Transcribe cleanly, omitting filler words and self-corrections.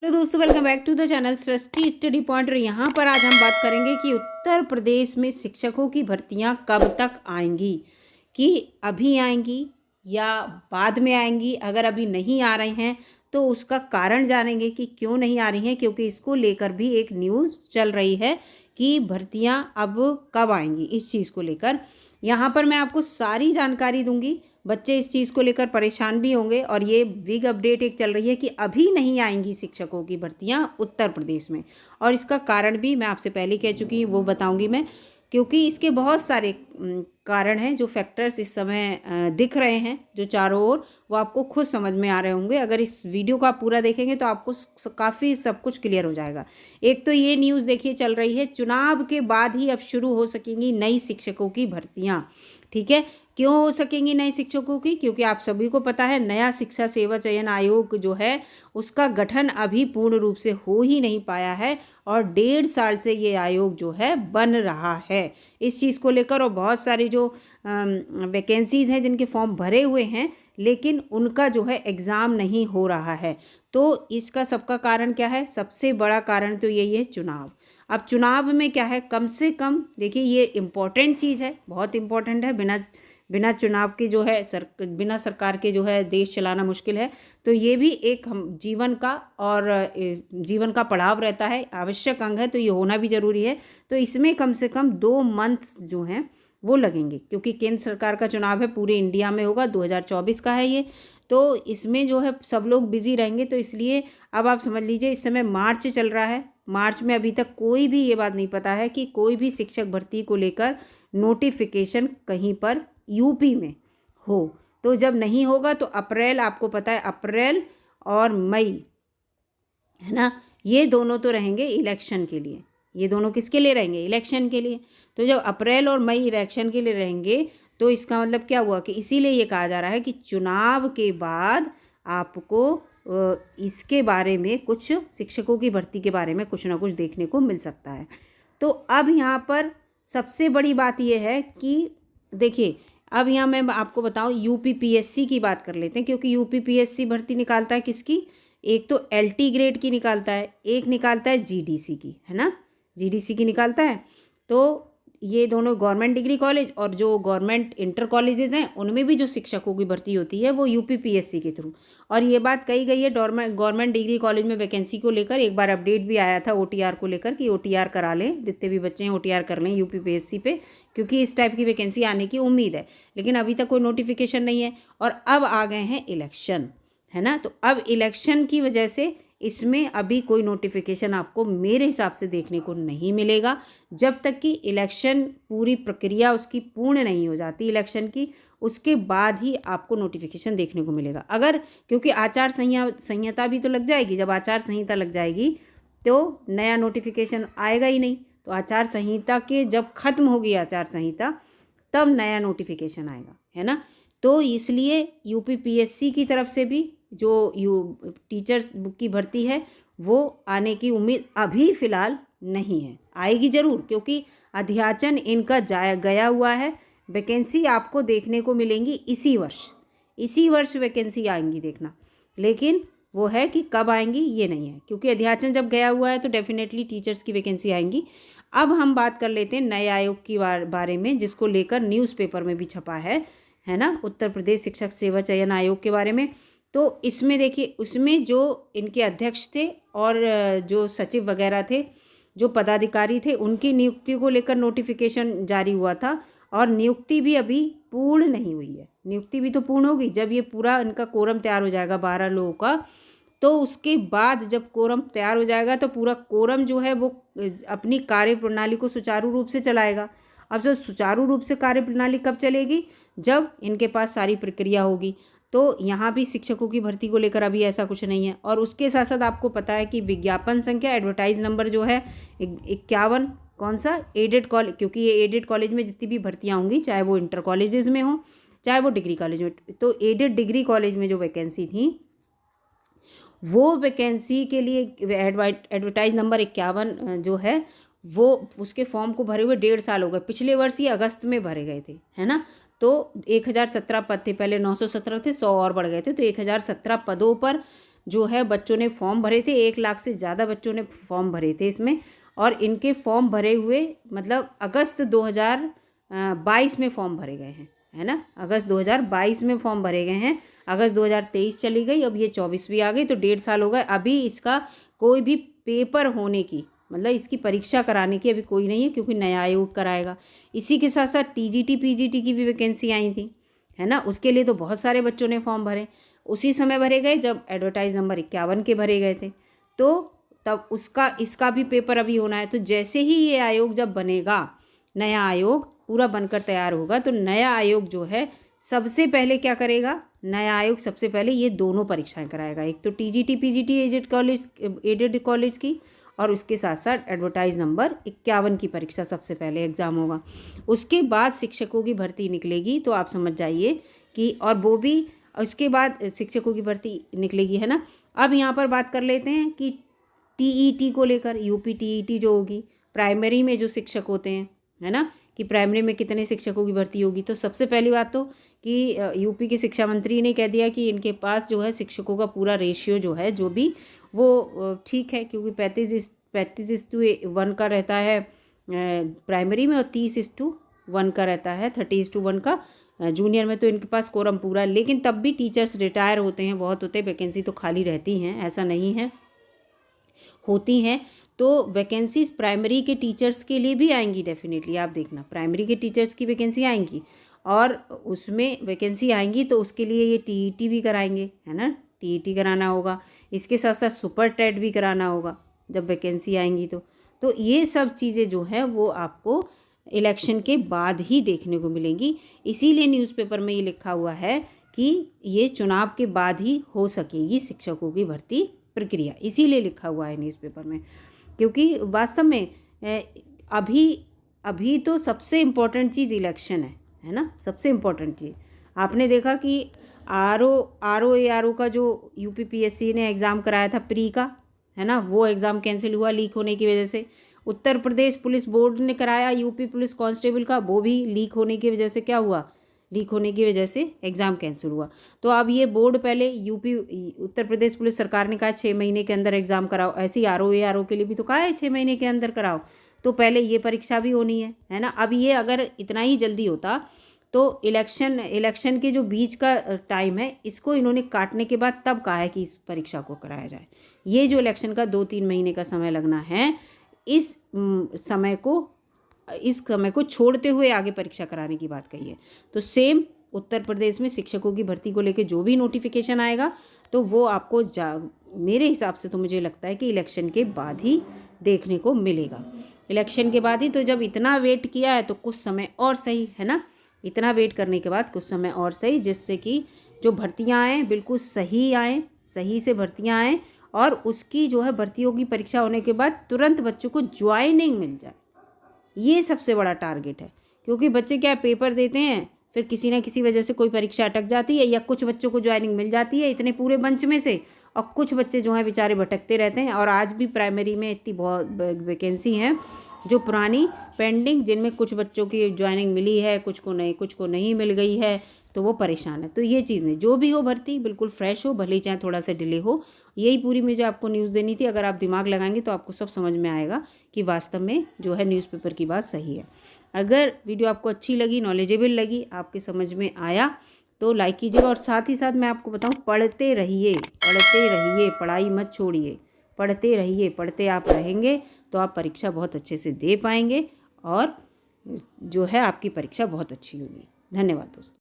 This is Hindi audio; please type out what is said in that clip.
हेलो दोस्तों, welcome back to the channel Srishti study point. और यहाँ पर आज हम बात करेंगे कि उत्तर प्रदेश में शिक्षकों की भर्तियाँ कब तक आएंगी, कि अभी आएंगी या बाद में आएंगी। अगर अभी नहीं आ रहे हैं तो उसका कारण जानेंगे कि क्यों नहीं आ रही हैं, क्योंकि इसको लेकर भी एक न्यूज़ चल रही है कि भर्तियाँ अब कब आएंगी। इस चीज़ को लेकर यहाँ पर मैं आपको सारी जानकारी दूंगी। बच्चे इस चीज़ को लेकर परेशान भी होंगे और ये बिग अपडेट एक चल रही है कि अभी नहीं आएंगी शिक्षकों की भर्तियां उत्तर प्रदेश में। और इसका कारण भी मैं आपसे पहले कह चुकी हूँ, वो बताऊंगी मैं, क्योंकि इसके बहुत सारे कारण हैं, जो फैक्टर्स इस समय दिख रहे हैं जो चारों ओर, वो आपको खुद समझ में आ रहे होंगे। अगर इस वीडियो को आप पूरा देखेंगे तो आपको काफ़ी सब कुछ क्लियर हो जाएगा। एक तो ये न्यूज़ देखिए चल रही है, चुनाव के बाद ही अब शुरू हो सकेंगी नई शिक्षकों की भर्तियाँ। ठीक है, क्यों हो सकेंगी नए शिक्षकों की? क्योंकि आप सभी को पता है नया शिक्षा सेवा चयन आयोग जो है उसका गठन अभी पूर्ण रूप से हो ही नहीं पाया है और 1.5 साल से ये आयोग जो है बन रहा है इस चीज़ को लेकर। और बहुत सारी जो वैकेंसीज़ हैं जिनके फॉर्म भरे हुए हैं, लेकिन उनका जो है एग्ज़ाम नहीं हो रहा है। तो इसका सबका कारण क्या है? सबसे बड़ा कारण तो यही है, चुनाव। अब चुनाव में क्या है, कम से कम देखिए, ये इम्पॉर्टेंट चीज़ है, बहुत इम्पॉर्टेंट है। बिना चुनाव के जो है बिना सरकार के जो है देश चलाना मुश्किल है। तो ये भी एक हम जीवन का और जीवन का पड़ाव रहता है, आवश्यक अंग है, तो ये होना भी ज़रूरी है। तो इसमें कम से कम 2 मंथ जो हैं वो लगेंगे, क्योंकि केंद्र सरकार का चुनाव है, पूरे इंडिया में होगा, 2024 का है ये। तो इसमें जो है सब लोग बिजी रहेंगे। तो इसलिए अब आप समझ लीजिए, इस समय मार्च चल रहा है। मार्च में अभी तक कोई भी ये बात नहीं पता है कि कोई भी शिक्षक भर्ती को लेकर नोटिफिकेशन कहीं पर यूपी में हो। तो जब नहीं होगा तो अप्रैल, आपको पता है अप्रैल और मई, है ना, ये दोनों तो रहेंगे इलेक्शन के लिए। ये दोनों किसके लिए रहेंगे? इलेक्शन के लिए। तो जब अप्रैल और मई इलेक्शन के लिए रहेंगे तो इसका मतलब क्या हुआ कि इसीलिए ये कहा जा रहा है कि चुनाव के बाद आपको इसके बारे में, कुछ शिक्षकों की भर्ती के बारे में कुछ ना कुछ देखने को मिल सकता है। तो अब यहाँ पर सबसे बड़ी बात यह है कि देखिए, अब यहाँ मैं आपको बताऊँ, यूपीपीएससी की बात कर लेते हैं, क्योंकि यूपीपीएससी भर्ती निकालता है किसकी? एक तो एलटी ग्रेड की निकालता है, एक निकालता है जीडीसी की, है ना, जीडीसी की निकालता है। तो ये दोनों गवर्नमेंट डिग्री कॉलेज और जो गवर्नमेंट इंटर कॉलेजेस हैं उनमें भी जो शिक्षकों की भर्ती होती है वो यूपीपीएससी के थ्रू। और ये बात कही गई है गवर्नमेंट डिग्री कॉलेज में वैकेंसी को लेकर। एक बार अपडेट भी आया था ओटीआर को लेकर कि ओटीआर करा लें, जितने भी बच्चे हैं ओटीआर कर लें यूपीपीएससी पे, क्योंकि इस टाइप की वैकेंसी आने की उम्मीद है। लेकिन अभी तक कोई नोटिफिकेशन नहीं है। और अब आ गए हैं इलेक्शन, है ना। तो अब इलेक्शन की वजह से इसमें अभी कोई नोटिफिकेशन आपको मेरे हिसाब से देखने को नहीं मिलेगा, जब तक कि इलेक्शन पूरी प्रक्रिया उसकी पूर्ण नहीं हो जाती इलेक्शन की। उसके बाद ही आपको नोटिफिकेशन देखने को मिलेगा। अगर, क्योंकि आचार संहिता भी तो लग जाएगी। जब आचार संहिता लग जाएगी तो नया नोटिफिकेशन आएगा ही नहीं। तो आचार संहिता के जब खत्म होगी आचार संहिता, तब नया नोटिफिकेशन आएगा, है ना। तो इसलिए यूपीपीएससी की तरफ से भी जो टीचर्स की भर्ती है वो आने की उम्मीद अभी फ़िलहाल नहीं है। आएगी ज़रूर, क्योंकि अध्याचन इनका गया हुआ है। वैकेंसी आपको देखने को मिलेंगी इसी वर्ष वैकेंसी आएंगी, देखना। लेकिन वो है कि कब आएंगी ये नहीं है, क्योंकि अध्याचन जब गया हुआ है तो डेफिनेटली टीचर्स की वैकेंसी आएंगी। अब हम बात कर लेते हैं नए आयोग की बारे में, जिसको लेकर न्यूज़पेपर में भी छपा है ना, उत्तर प्रदेश शिक्षक सेवा चयन आयोग के बारे में। तो इसमें देखिए, उसमें जो इनके अध्यक्ष थे और जो सचिव वगैरह थे, जो पदाधिकारी थे, उनकी नियुक्ति को लेकर नोटिफिकेशन जारी हुआ था। और नियुक्ति भी अभी पूर्ण नहीं हुई है। नियुक्ति भी तो पूर्ण होगी जब ये पूरा इनका कोरम तैयार हो जाएगा 12 लोगों का। तो उसके बाद जब कोरम तैयार हो जाएगा तो पूरा कोरम जो है वो अपनी कार्य प्रणाली को सुचारू रूप से चलाएगा। अब जो सुचारू रूप से कार्य प्रणाली कब चलेगी? जब इनके पास सारी प्रक्रिया होगी। तो यहाँ भी शिक्षकों की भर्ती को लेकर अभी ऐसा कुछ नहीं है। और उसके साथ साथ आपको पता है कि विज्ञापन संख्या, एडवर्टाइज नंबर जो है 51, कौन सा? एडेड कॉलेज, क्योंकि ये एडेड कॉलेज में जितनी भी भर्तियाँ होंगी, चाहे वो इंटर कॉलेजेस में हो चाहे वो डिग्री कॉलेज में, तो एडेड डिग्री कॉलेज में जो वैकेंसी थी वो वैकेंसी के लिए एडवर्टाइज नंबर 51 जो है वो, उसके फॉर्म को भरे हुए 1.5 साल हो गए। पिछले वर्ष ये अगस्त में भरे गए थे, है ना। तो 1017 पद थे, पहले 917 थे, 100 और बढ़ गए थे। तो 1017 पदों पर जो है बच्चों ने फॉर्म भरे थे, 1 लाख से ज़्यादा बच्चों ने फॉर्म भरे थे इसमें, और इनके फॉर्म भरे हुए मतलब अगस्त 2022 में फॉर्म भरे गए हैं, है ना। अगस्त 2022 में फॉर्म भरे गए हैं, अगस्त 2023 चली गई, अब ये 24 भी आ गई, तो 1.5 साल हो गए। अभी इसका कोई भी पेपर होने की मतलब इसकी परीक्षा कराने की अभी कोई नहीं है, क्योंकि नया आयोग कराएगा। इसी के साथ साथ टीजीटी पीजीटी की भी वैकेंसी आई थी, है ना, उसके लिए तो बहुत सारे बच्चों ने फॉर्म भरे, उसी समय भरे गए जब एडवर्टाइज नंबर 51 के भरे गए थे, तो तब इसका भी पेपर अभी होना है। तो जैसे ही ये आयोग जब बनेगा, नया आयोग पूरा बनकर तैयार होगा, तो नया आयोग जो है सबसे पहले क्या करेगा, नया आयोग सबसे पहले ये दोनों परीक्षाएं कराएगा, एक तो टीजीटी पीजीटी एडेड कॉलेज की, और उसके साथ साथ एडवर्टाइज नंबर 51 की परीक्षा सबसे पहले एग्ज़ाम होगा। उसके बाद शिक्षकों की भर्ती निकलेगी, तो आप समझ जाइए कि, और वो भी उसके बाद शिक्षकों की भर्ती निकलेगी, है ना। अब यहाँ पर बात कर लेते हैं कि टीईटी को लेकर, यूपी टीईटी जो होगी, प्राइमरी में जो शिक्षक होते हैं, है ना, कि प्राइमरी में कितने शिक्षकों की भर्ती होगी। तो सबसे पहली बात तो कि यूपी के शिक्षा मंत्री ने कह दिया कि इनके पास जो है शिक्षकों का पूरा रेशियो जो है, जो भी वो ठीक है, क्योंकि 35:1 का रहता है प्राइमरी में, और 30:1 का रहता है, 30:1 का जूनियर में। तो इनके पास कोरम पूरा, लेकिन तब भी टीचर्स रिटायर होते हैं, बहुत होते हैं, वैकेंसी तो खाली रहती हैं, ऐसा नहीं है, होती हैं। तो वैकेंसीज प्राइमरी के टीचर्स के लिए भी आएंगी डेफिनेटली, आप देखना, प्राइमरी के टीचर्स की वैकेंसी आएंगी, और उसमें वैकेंसी आएंगी तो उसके लिए ये टीईटी भी कराएंगे, है ना, टीईटी कराना होगा। इसके साथ साथ सुपर टेट भी कराना होगा जब वैकेंसी आएंगी। तो ये सब चीज़ें जो है वो आपको इलेक्शन के बाद ही देखने को मिलेंगी। इसीलिए न्यूज़पेपर में ये लिखा हुआ है कि ये चुनाव के बाद ही हो सकेगी शिक्षकों की भर्ती प्रक्रिया, इसीलिए लिखा हुआ है न्यूज़पेपर में, क्योंकि वास्तव में अभी तो सबसे इम्पोर्टेंट चीज़ इलेक्शन है ना, सबसे इम्पोर्टेंट चीज़। आपने देखा कि आरओ का जो यूपीपीएससी ने एग्ज़ाम कराया था प्री का, है ना, वो एग्ज़ाम कैंसिल हुआ लीक होने की वजह से। उत्तर प्रदेश पुलिस बोर्ड ने कराया यूपी पुलिस कांस्टेबल का, वो भी लीक होने की वजह से क्या हुआ, लीक होने की वजह से एग्ज़ाम कैंसिल हुआ। तो अब ये बोर्ड पहले उत्तर प्रदेश पुलिस सरकार ने कहा 6 महीने के अंदर एग्ज़ाम कराओ, ऐसे ही आरओ के लिए भी तो कहा है 6 महीने के अंदर कराओ, तो पहले ये परीक्षा भी होनी है ना। अब ये अगर इतना ही जल्दी होता तो इलेक्शन के जो बीच का टाइम है, इसको इन्होंने काटने के बाद तब कहा है कि इस परीक्षा को कराया जाए। ये जो इलेक्शन का 2-3 महीने का समय लगना है, इस समय को छोड़ते हुए आगे परीक्षा कराने की बात कही है। तो सेम उत्तर प्रदेश में शिक्षकों की भर्ती को लेकर जो भी नोटिफिकेशन आएगा, तो वो आपको मेरे हिसाब से तो मुझे लगता है कि इलेक्शन के बाद ही देखने को मिलेगा, इलेक्शन के बाद ही। तो जब इतना वेट किया है तो कुछ समय और सही, है ना, इतना वेट करने के बाद कुछ समय और सही, जिससे कि जो भर्तियाँ आएँ बिल्कुल सही आएँ, सही से भर्तियाँ आएँ, और उसकी जो है भर्तियों की परीक्षा होने के बाद तुरंत बच्चों को ज्वाइनिंग मिल जाए। ये सबसे बड़ा टारगेट है, क्योंकि बच्चे क्या पेपर देते हैं, फिर किसी न किसी वजह से कोई परीक्षा अटक जाती है, या कुछ बच्चों को ज्वाइनिंग मिल जाती है इतने पूरे बंच में से, और कुछ बच्चे जो हैं बेचारे भटकते रहते हैं। और आज भी प्राइमरी में इतनी बहुत वैकेंसी हैं जो पुरानी पेंडिंग, जिनमें कुछ बच्चों की ज्वाइनिंग मिली है, कुछ को नहीं मिल गई है, तो वो परेशान है। तो ये चीज़ नहीं, जो भी हो भर्ती बिल्कुल फ्रेश हो, भले ही चाहे थोड़ा सा डिले हो। यही पूरी मुझे आपको न्यूज़ देनी थी। अगर आप दिमाग लगाएंगे तो आपको सब समझ में आएगा कि वास्तव में जो है न्यूज़पेपर की बात सही है। अगर वीडियो आपको अच्छी लगी, नॉलेजेबल लगी, आपके समझ में आया, तो लाइक कीजिएगा। और साथ ही साथ मैं आपको बताऊँ, पढ़ते रहिए, पढ़ाई मत छोड़िए, पढ़ते रहिए। पढ़ते आप रहेंगे तो आप परीक्षा बहुत अच्छे से दे पाएंगे, और जो है आपकी परीक्षा बहुत अच्छी होगी। धन्यवाद दोस्तों।